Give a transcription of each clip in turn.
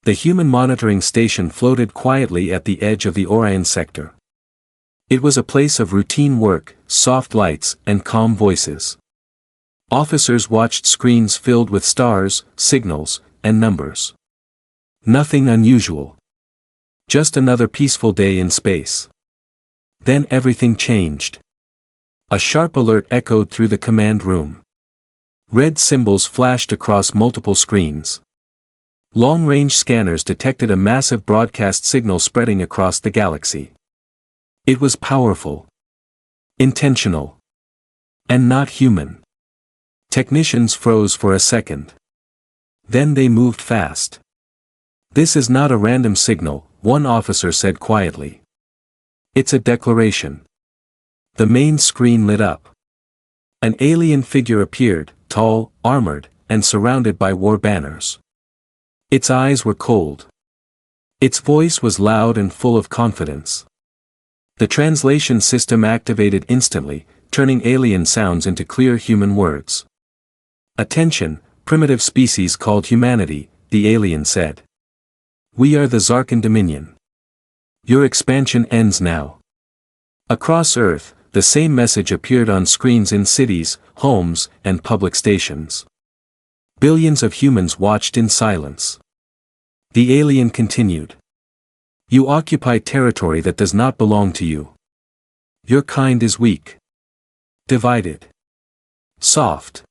The human monitoring station floated quietly at the edge of the Orion sector. It was a place of routine work, soft lights, and calm voices. Officers watched screens filled with stars, signals, and numbers. Nothing unusual. Just another peaceful day in space. Then everything changed. A sharp alert echoed through the command room. Red symbols flashed across multiple screens. Long-range scanners detected a massive broadcast signal spreading across the galaxy. It was powerful, intentional, and not human. Technicians froze for a second. Then they moved fast. "This is not a random signal," one officer said quietly. "It's a declaration." The main screen lit up. An alien figure appeared, tall, armored, and surrounded by war banners. Its eyes were cold. Its voice was loud and full of confidence. The translation system activated instantly, turning alien sounds into clear human words. "Attention, primitive species called humanity," the alien said. "We are the Zarkan Dominion. Your expansion ends now." Across Earth, the same message appeared on screens in cities, homes, and public stations. Billions of humans watched in silence. The alien continued. "You occupy territory that does not belong to you. Your kind is weak. Divided. Soft.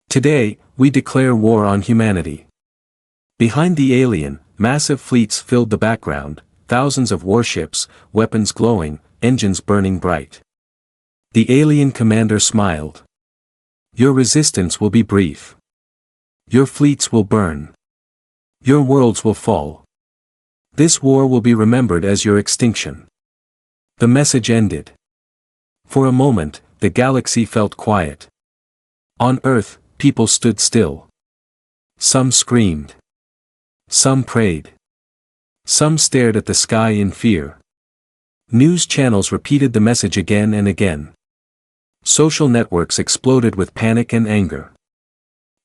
Today, we declare war on humanity." Behind the alien, massive fleets filled the background, thousands of warships, weapons glowing, engines burning bright. The alien commander smiled. "Your resistance will be brief. Your fleets will burn. Your worlds will fall. This war will be remembered as your extinction." The message ended. For a moment, the galaxy felt quiet. On Earth, people stood still. Some screamed. Some prayed. Some stared at the sky in fear. News channels repeated the message again and again. Social networks exploded with panic and anger.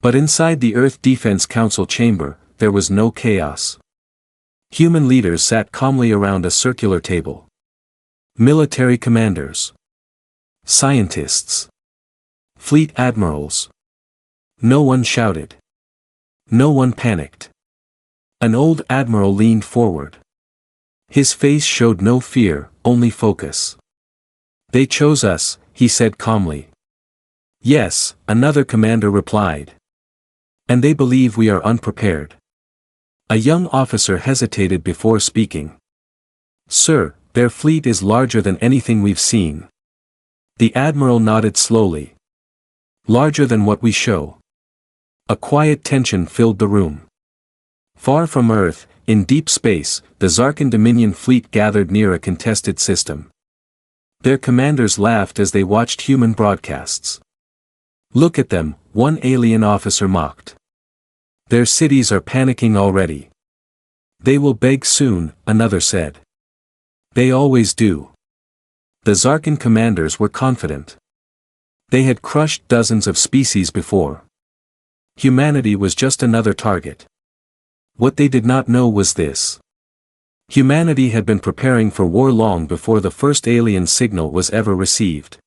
But inside the Earth Defense Council chamber, there was no chaos. Human leaders sat calmly around a circular table. Military commanders. Scientists. Fleet admirals. No one shouted. No one panicked. An old admiral leaned forward. His face showed no fear, only focus. "They chose us," he said calmly. "Yes," another commander replied. "And they believe we are unprepared." A young officer hesitated before speaking. "Sir, their fleet is larger than anything we've seen." The admiral nodded slowly. "Larger than what we show." A quiet tension filled the room. Far from Earth, in deep space, the Zarkan Dominion fleet gathered near a contested system. Their commanders laughed as they watched human broadcasts. "Look at them," one alien officer mocked. "Their cities are panicking already." "They will beg soon," another said. "They always do." The Zarkan commanders were confident. They had crushed dozens of species before. Humanity was just another target. What they did not know was this. Humanity had been preparing for war long before the first alien signal was ever received.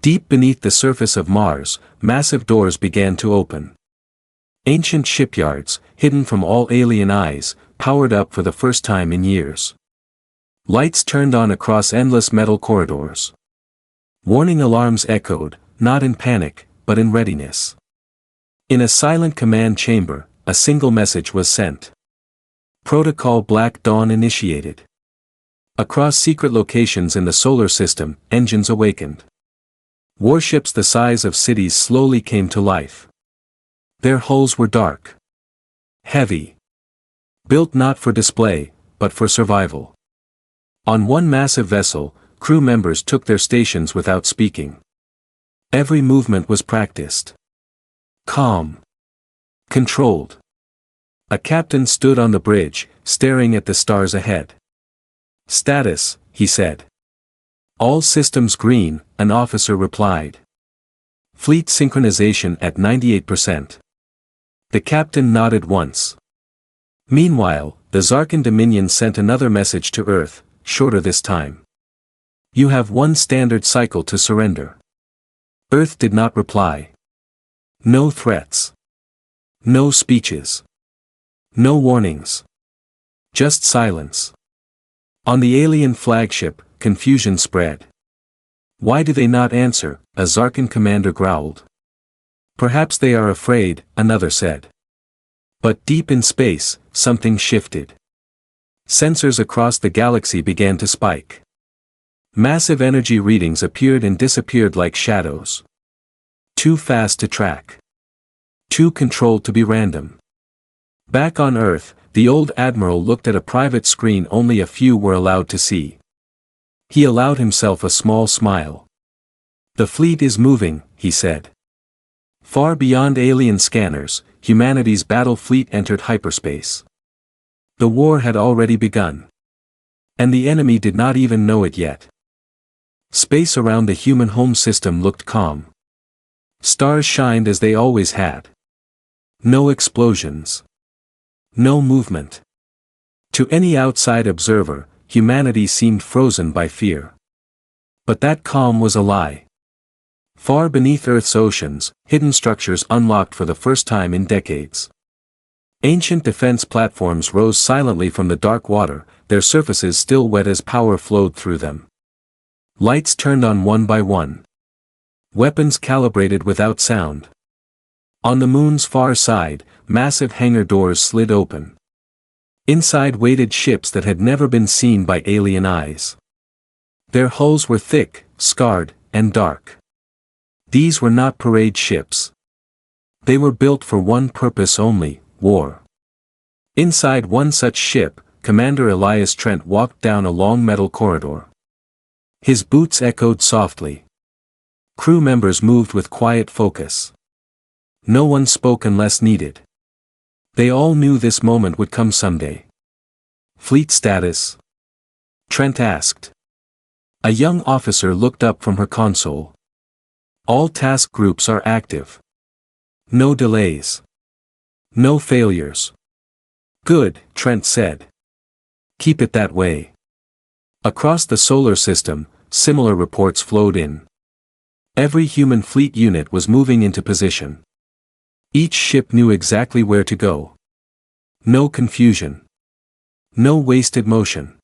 Deep beneath the surface of Mars, massive doors began to open. Ancient shipyards, hidden from all alien eyes, powered up for the first time in years. Lights turned on across endless metal corridors. Warning alarms echoed, not in panic, but in readiness. In a silent command chamber, a single message was sent. Protocol Black Dawn initiated. Across secret locations in the solar system, engines awakened. Warships the size of cities slowly came to life. Their hulls were dark. Heavy. Built not for display, but for survival. On one massive vessel, crew members took their stations without speaking. Every movement was practiced. Calm. Controlled. A captain stood on the bridge, staring at the stars ahead. "Status," he said. "All systems green," an officer replied. "Fleet synchronization at 98%. The captain nodded once. Meanwhile, the Zarkan Dominion sent another message to Earth, shorter this time. You have one standard cycle to surrender. Earth did not reply. No threats. No speeches. No warnings. Just silence. On the alien flagship, confusion spread. Why do they not answer? A Zarkan commander growled. Perhaps they are afraid, another said. But deep in space, something shifted. Sensors across the galaxy began to spike. Massive energy readings appeared and disappeared like shadows. Too fast to track. Too controlled to be random. Back on Earth, the old admiral looked at a private screen only a few were allowed to see. He allowed himself a small smile. The fleet is moving, he said. Far beyond alien scanners, humanity's battle fleet entered hyperspace. The war had already begun. And the enemy did not even know it yet. Space around the human home system looked calm. Stars shined as they always had. No explosions. No movement. To any outside observer, humanity seemed frozen by fear. But that calm was a lie. Far beneath Earth's oceans, hidden structures unlocked for the first time in decades. Ancient defense platforms rose silently from the dark water, their surfaces still wet as power flowed through them. Lights turned on one by one. Weapons calibrated without sound. On the moon's far side, massive hangar doors slid open. Inside waited ships that had never been seen by alien eyes. Their hulls were thick, scarred, and dark. These were not parade ships. They were built for one purpose only, war. Inside one such ship, Commander Elias Trent walked down a long metal corridor. His boots echoed softly. Crew members moved with quiet focus. No one spoke unless needed. They all knew this moment would come someday. Fleet status? Trent asked. A young officer looked up from her console. All task groups are active. No delays. No failures. Good, Trent said. Keep it that way. Across the solar system, similar reports flowed in. Every human fleet unit was moving into position. Each ship knew exactly where to go. No confusion. No wasted motion.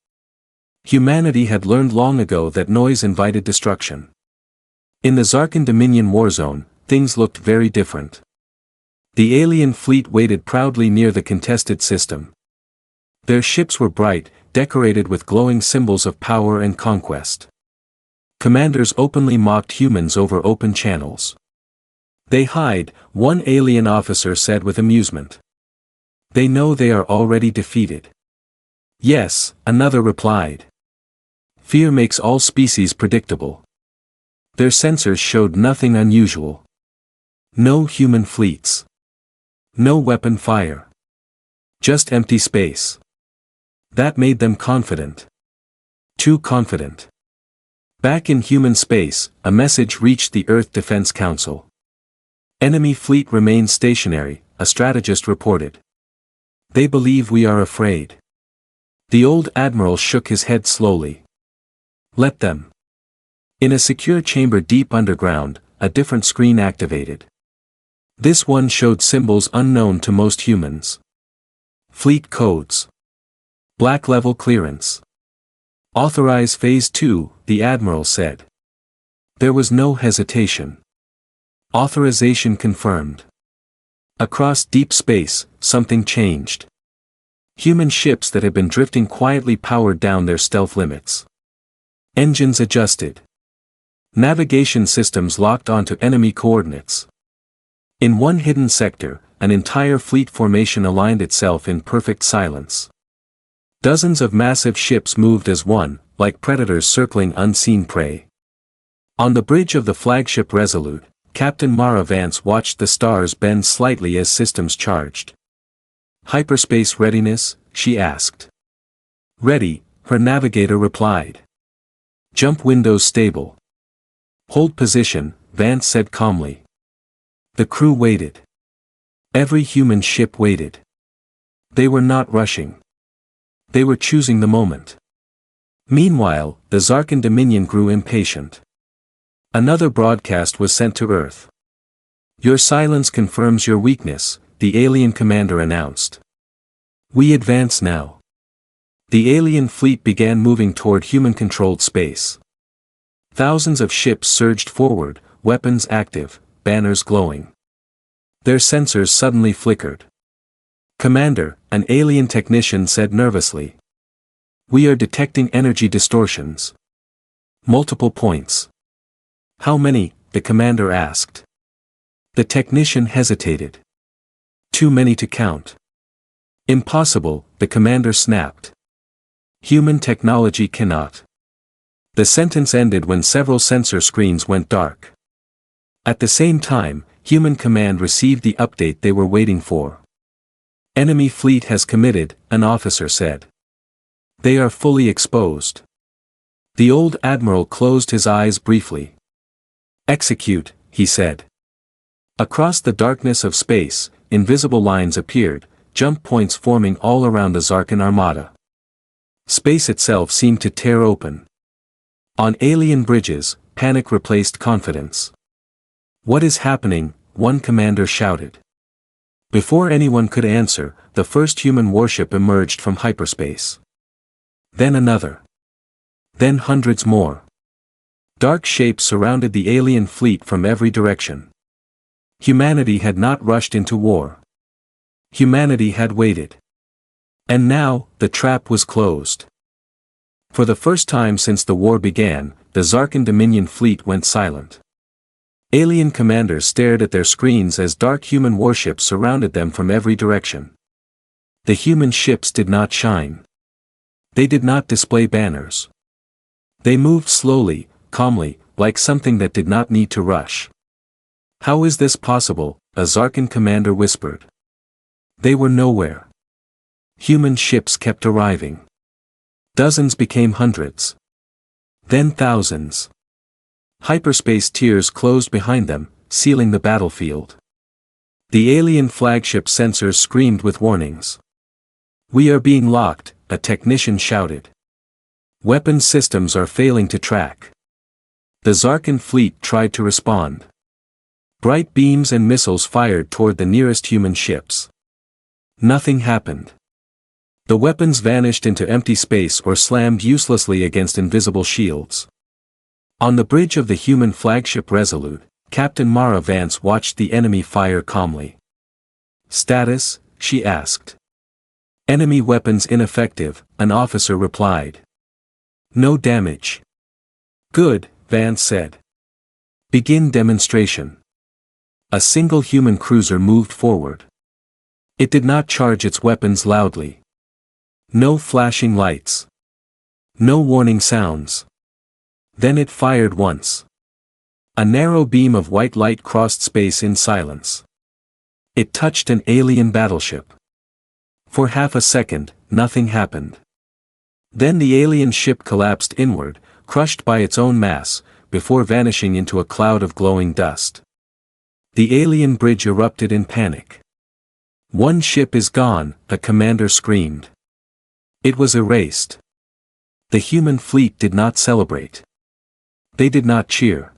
Humanity had learned long ago that noise invited destruction. In the Zarkan Dominion warzone, things looked very different. The alien fleet waited proudly near the contested system. Their ships were bright, decorated with glowing symbols of power and conquest. Commanders openly mocked humans over open channels. They hide, one alien officer said with amusement. They know they are already defeated. Yes, another replied. Fear makes all species predictable. Their sensors showed nothing unusual. No human fleets. No weapon fire. Just empty space. That made them confident. Too confident. Back in human space, a message reached the Earth Defense Council. Enemy fleet remains stationary, a strategist reported. They believe we are afraid. The old admiral shook his head slowly. Let them. In a secure chamber deep underground, a different screen activated. This one showed symbols unknown to most humans. Fleet codes. Black level clearance. Authorize Phase 2, the admiral said. There was no hesitation. Authorization confirmed. Across deep space, something changed. Human ships that had been drifting quietly powered down their stealth limits. Engines adjusted. Navigation systems locked onto enemy coordinates. In one hidden sector, an entire fleet formation aligned itself in perfect silence. Dozens of massive ships moved as one, like predators circling unseen prey. On the bridge of the flagship Resolute, Captain Mara Vance watched the stars bend slightly as systems charged. Hyperspace readiness, she asked. Ready, her navigator replied. Jump windows stable. Hold position, Vance said calmly. The crew waited. Every human ship waited. They were not rushing. They were choosing the moment. Meanwhile, the Zarkan Dominion grew impatient. Another broadcast was sent to Earth. "Your silence confirms your weakness," the alien commander announced. "We advance now." The alien fleet began moving toward human-controlled space. Thousands of ships surged forward, weapons active, banners glowing. Their sensors suddenly flickered. "Commander," an alien technician said nervously. "We are detecting energy distortions. Multiple points." "How many?" the commander asked. The technician hesitated. "Too many to count." "Impossible," the commander snapped. "Human technology cannot." The sentence ended when several sensor screens went dark. At the same time, Human Command received the update they were waiting for. "Enemy fleet has committed," an officer said. "They are fully exposed." The old admiral closed his eyes briefly. "Execute," he said. Across the darkness of space, invisible lines appeared, jump points forming all around the Zarkan armada. Space itself seemed to tear open. On alien bridges, panic replaced confidence. "What is happening?" one commander shouted. Before anyone could answer, the first human warship emerged from hyperspace. Then another. Then hundreds more. Dark shapes surrounded the alien fleet from every direction. Humanity had not rushed into war. Humanity had waited. And now, the trap was closed. For the first time since the war began, the Zarkan Dominion fleet went silent. Alien commanders stared at their screens as dark human warships surrounded them from every direction. The human ships did not shine. They did not display banners. They moved slowly, calmly, like something that did not need to rush. "How is this possible?" a Zarkan commander whispered. They were nowhere. Human ships kept arriving. Dozens became hundreds. Then thousands. Hyperspace tiers closed behind them, sealing the battlefield. The alien flagship sensors screamed with warnings. "We are being locked," a technician shouted. "Weapons systems are failing to track." The Zarkan fleet tried to respond. Bright beams and missiles fired toward the nearest human ships. Nothing happened. The weapons vanished into empty space or slammed uselessly against invisible shields. On the bridge of the human flagship Resolute, Captain Mara Vance watched the enemy fire calmly. "Status?" she asked. "Enemy weapons ineffective," an officer replied. "No damage." "Good," Vance said. "Begin demonstration." A single human cruiser moved forward. It did not charge its weapons loudly. No flashing lights. No warning sounds. Then it fired once. A narrow beam of white light crossed space in silence. It touched an alien battleship. For half a second, nothing happened. Then the alien ship collapsed inward, crushed by its own mass, before vanishing into a cloud of glowing dust. The alien bridge erupted in panic. "One ship is gone," the commander screamed. It was erased. The human fleet did not celebrate. They did not cheer.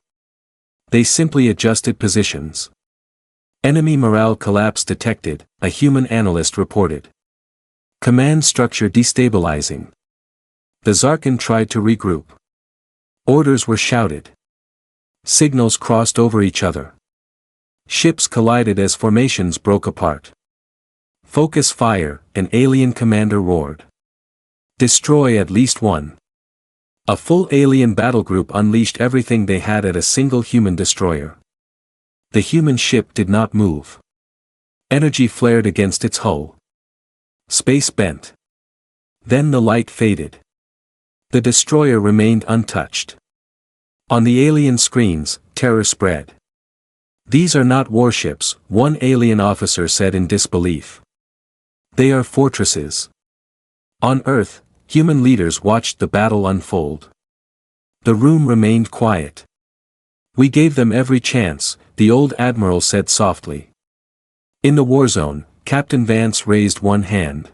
They simply adjusted positions. "Enemy morale collapse detected," a human analyst reported. "Command structure destabilizing." The Zarkan tried to regroup. Orders were shouted. Signals crossed over each other. Ships collided as formations broke apart. "Focus fire," an alien commander roared. "Destroy at least one." A full alien battle group unleashed everything they had at a single human destroyer. The human ship did not move. Energy flared against its hull. Space bent. Then the light faded. The destroyer remained untouched. On the alien screens, terror spread. "These are not warships," one alien officer said in disbelief. "They are fortresses." On Earth, human leaders watched the battle unfold. The room remained quiet. "We gave them every chance," the old admiral said softly. In the warzone, Captain Vance raised one hand.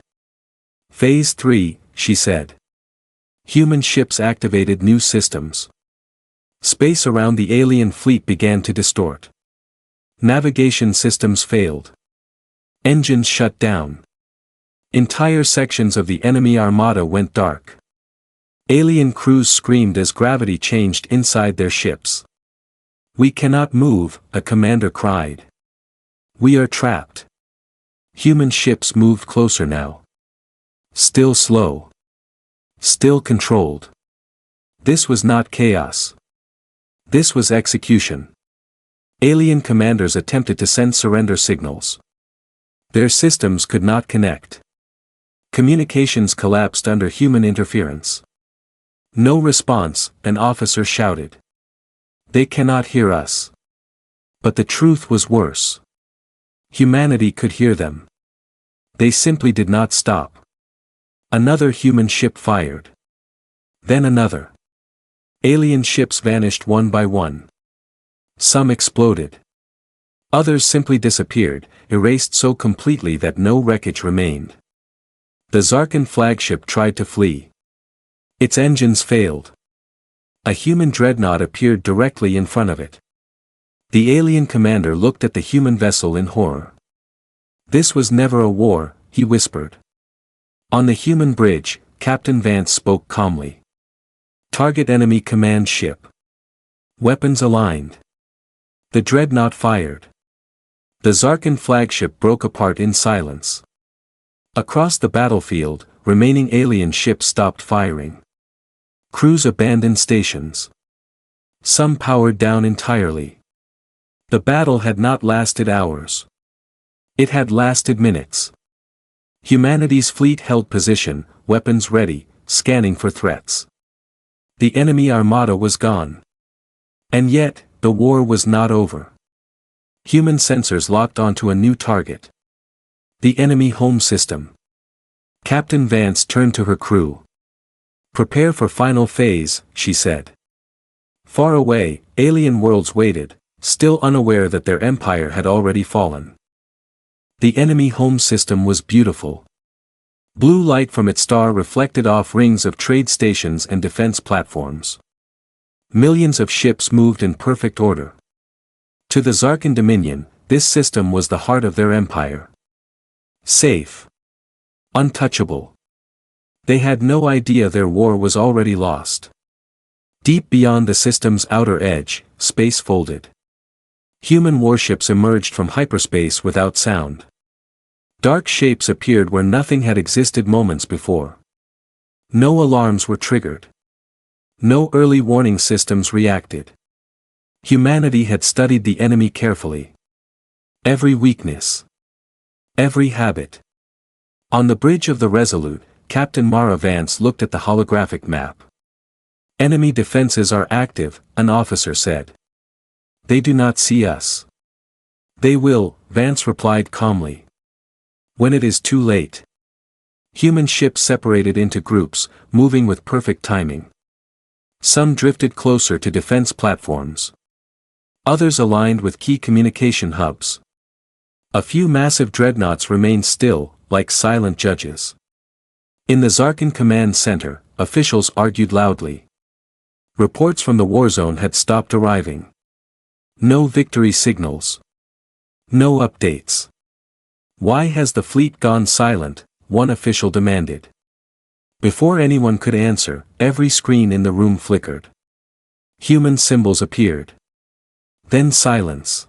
Phase 3, she said. Human ships activated new systems. Space around the alien fleet began to distort. Navigation systems failed. Engines shut down. Entire sections of the enemy armada went dark. Alien crews screamed as gravity changed inside their ships. "We cannot move," a commander cried. "We are trapped." Human ships moved closer now. Still slow. Still controlled. This was not chaos. This was execution. Alien commanders attempted to send surrender signals. Their systems could not connect. Communications collapsed under human interference. "No response," an officer shouted. "They cannot hear us." But the truth was worse. Humanity could hear them. They simply did not stop. Another human ship fired. Then another. Alien ships vanished one by one. Some exploded. Others simply disappeared, erased so completely that no wreckage remained. The Zarkan flagship tried to flee. Its engines failed. A human dreadnought appeared directly in front of it. The alien commander looked at the human vessel in horror. "This was never a war," he whispered. On the human bridge, Captain Vance spoke calmly. "Target enemy command ship." Weapons aligned. The dreadnought fired. The Zarkan flagship broke apart in silence. Across the battlefield, remaining alien ships stopped firing. Crews abandoned stations. Some powered down entirely. The battle had not lasted hours. It had lasted minutes. Humanity's fleet held position, weapons ready, scanning for threats. The enemy armada was gone. And yet, the war was not over. Human sensors locked onto a new target. The enemy home system. Captain Vance turned to her crew. "Prepare for final phase," she said. Far away, alien worlds waited, still unaware that their empire had already fallen. The enemy home system was beautiful. Blue light from its star reflected off rings of trade stations and defense platforms. Millions of ships moved in perfect order. To the Zarkan Dominion, this system was the heart of their empire. Safe. Untouchable. They had no idea their war was already lost. Deep beyond the system's outer edge, space folded. Human warships emerged from hyperspace without sound. Dark shapes appeared where nothing had existed moments before. No alarms were triggered. No early warning systems reacted. Humanity had studied the enemy carefully. Every weakness. Every habit. On the bridge of the Resolute, Captain Mara Vance looked at the holographic map. "Enemy defenses are active," an officer said. "They do not see us." "They will," Vance replied calmly. "When it is too late." Human ships separated into groups, moving with perfect timing. Some drifted closer to defense platforms. Others aligned with key communication hubs. A few massive dreadnoughts remained still, like silent judges. In the Zarkan Command Center, officials argued loudly. Reports from the warzone had stopped arriving. No victory signals. No updates. "Why has the fleet gone silent?" one official demanded. Before anyone could answer, every screen in the room flickered. Human symbols appeared. Then silence.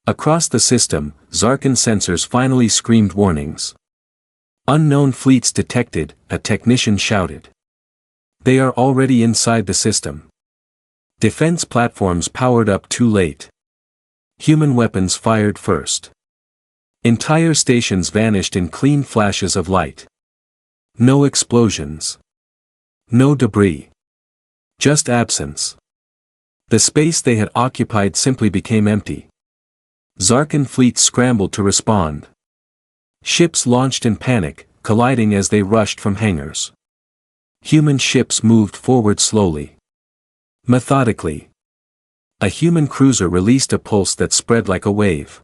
Across the system, Zarkan sensors finally screamed warnings. "Unknown fleets detected," a technician shouted. "They are already inside the system." Defense platforms powered up too late. Human weapons fired first. Entire stations vanished in clean flashes of light. No explosions. No debris. Just absence. The space they had occupied simply became empty. Zarkan fleets scrambled to respond. Ships launched in panic, colliding as they rushed from hangars. Human ships moved forward slowly. Methodically. A human cruiser released a pulse that spread like a wave.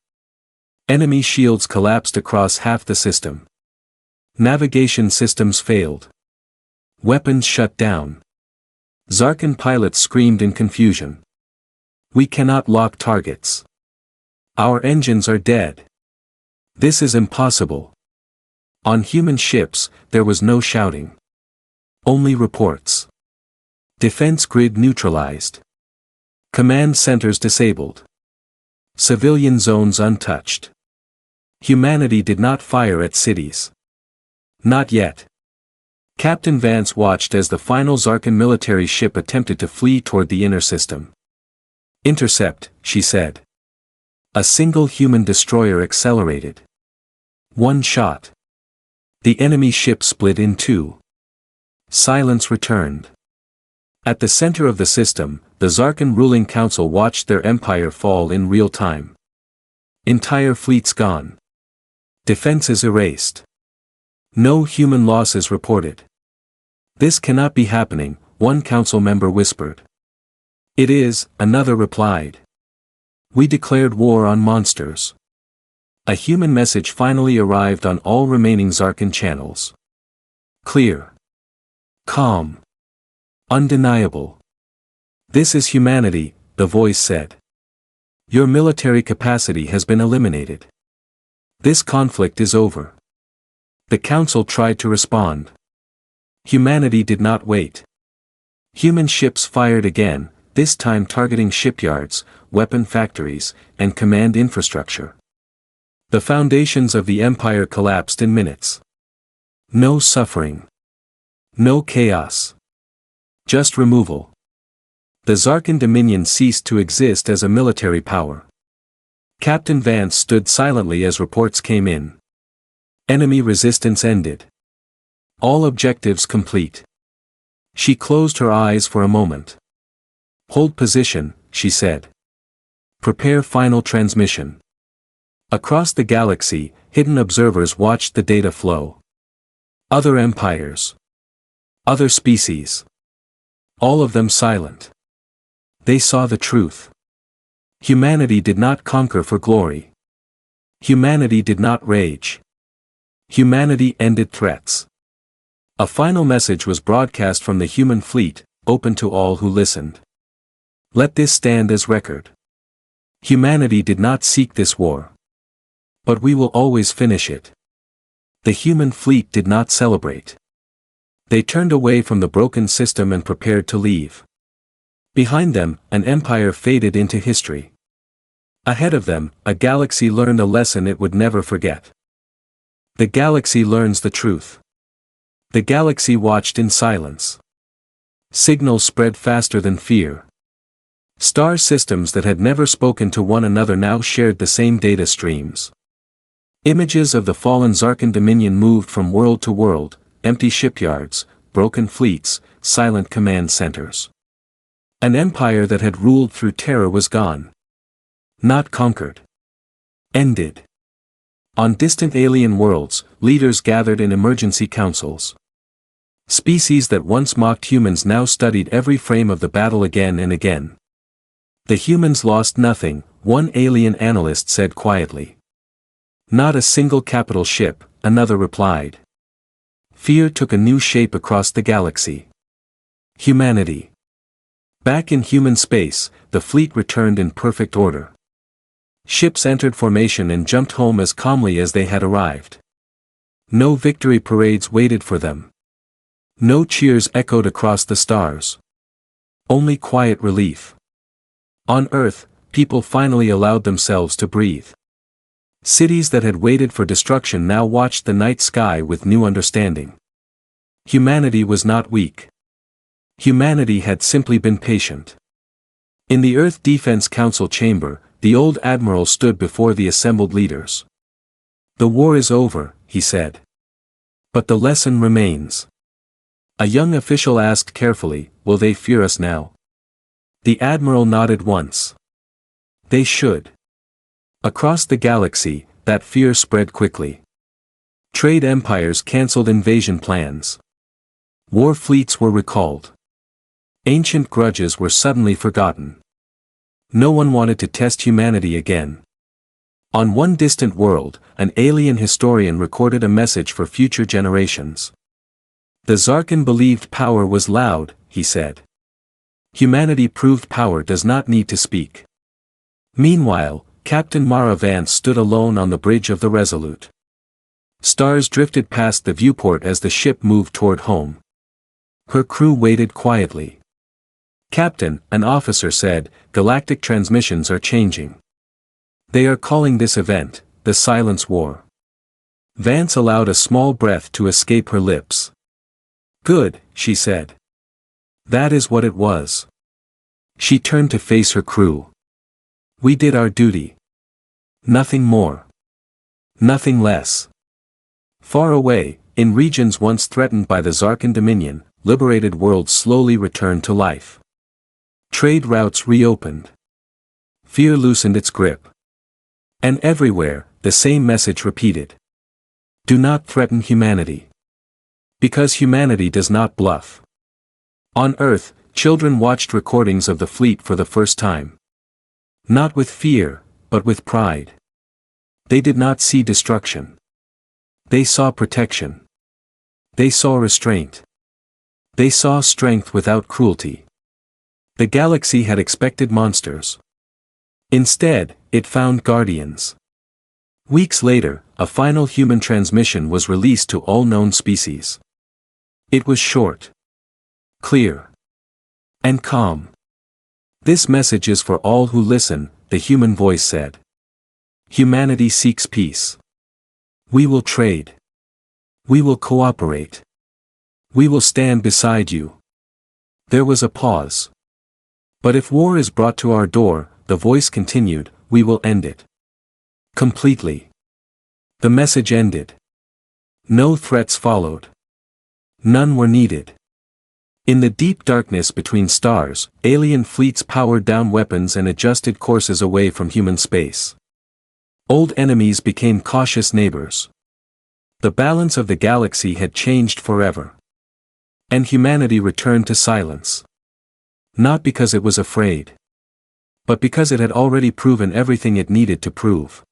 Enemy shields collapsed across half the system. Navigation systems failed. Weapons shut down. Zarkan pilots screamed in confusion. We cannot lock targets. Our engines are dead. This is impossible. On human ships, there was no shouting. Only reports. Defense grid neutralized. Command centers disabled. Civilian zones untouched. Humanity did not fire at cities. Not yet. Captain Vance watched as the final Zarkan military ship attempted to flee toward the inner system. Intercept, she said. A single human destroyer accelerated. One shot. The enemy ship split in two. Silence returned. At the center of the system, the Zarkan ruling council watched their empire fall in real time. Entire fleets gone. Defenses erased. No human losses reported. This cannot be happening, one council member whispered. It is, another replied. We declared war on monsters. A human message finally arrived on all remaining Zarkan channels. Clear. Calm. Undeniable. This is humanity, the voice said. Your military capacity has been eliminated. This conflict is over. The council tried to respond. Humanity did not wait. Human ships fired again, this time targeting shipyards, weapon factories, and command infrastructure. The foundations of the empire collapsed in minutes. No suffering. No chaos. Just removal. The Zarkan Dominion ceased to exist as a military power. Captain Vance stood silently as reports came in. Enemy resistance ended. All objectives complete. She closed her eyes for a moment. Hold position, she said. Prepare final transmission. Across the galaxy, hidden observers watched the data flow. Other empires. Other species. All of them silent. They saw the truth. Humanity did not conquer for glory. Humanity did not rage. Humanity ended threats. A final message was broadcast from the human fleet, open to all who listened. Let this stand as record. Humanity did not seek this war. But we will always finish it. The human fleet did not celebrate. They turned away from the broken system and prepared to leave. Behind them, an empire faded into history. Ahead of them, a galaxy learned a lesson it would never forget. The galaxy learns the truth. The galaxy watched in silence. Signals spread faster than fear. Star systems that had never spoken to one another now shared the same data streams. Images of the fallen Zarkan Dominion moved from world to world, empty shipyards, broken fleets, silent command centers. An empire that had ruled through terror was gone. Not conquered. Ended. On distant alien worlds, leaders gathered in emergency councils. Species that once mocked humans now studied every frame of the battle again and again. The humans lost nothing, one alien analyst said quietly. Not a single capital ship, another replied. Fear took a new shape across the galaxy. Humanity. Back in human space, the fleet returned in perfect order. Ships entered formation and jumped home as calmly as they had arrived. No victory parades waited for them. No cheers echoed across the stars. Only quiet relief. On Earth, people finally allowed themselves to breathe. Cities that had waited for destruction now watched the night sky with new understanding. Humanity was not weak. Humanity had simply been patient. In the Earth Defense Council chamber, the old admiral stood before the assembled leaders. The war is over, he said. But the lesson remains. A young official asked carefully, will they fear us now? The admiral nodded once. They should. Across the galaxy, that fear spread quickly. Trade empires cancelled invasion plans. War fleets were recalled. Ancient grudges were suddenly forgotten. No one wanted to test humanity again. On one distant world, an alien historian recorded a message for future generations. The Zarkin believed power was loud, he said. Humanity proved power does not need to speak. Meanwhile, Captain Mara Vance stood alone on the bridge of the Resolute. Stars drifted past the viewport as the ship moved toward home. Her crew waited quietly. "Captain," an officer said, "Galactic transmissions are changing. They are calling this event, the Silence War." Vance allowed a small breath to escape her lips. "Good," she said. That is what it was. She turned to face her crew. "We did our duty. Nothing more. Nothing less." Far away, in regions once threatened by the Zarkin dominion, liberated worlds slowly returned to life. Trade routes reopened. Fear loosened its grip. And everywhere, the same message repeated. Do not threaten humanity. Because humanity does not bluff. On Earth, children watched recordings of the fleet for the first time. Not with fear, but with pride. They did not see destruction. They saw protection. They saw restraint. They saw strength without cruelty. The galaxy had expected monsters. Instead, it found guardians. Weeks later, a final human transmission was released to all known species. It was short, clear, and calm. This message is for all who listen, the human voice said. Humanity seeks peace. We will trade. We will cooperate. We will stand beside you. There was a pause. But if war is brought to our door, the voice continued, we will end it. Completely. The message ended. No threats followed. None were needed. In the deep darkness between stars, alien fleets powered down weapons and adjusted courses away from human space. Old enemies became cautious neighbors. The balance of the galaxy had changed forever. And humanity returned to silence. Not because it was afraid. But because it had already proven everything it needed to prove.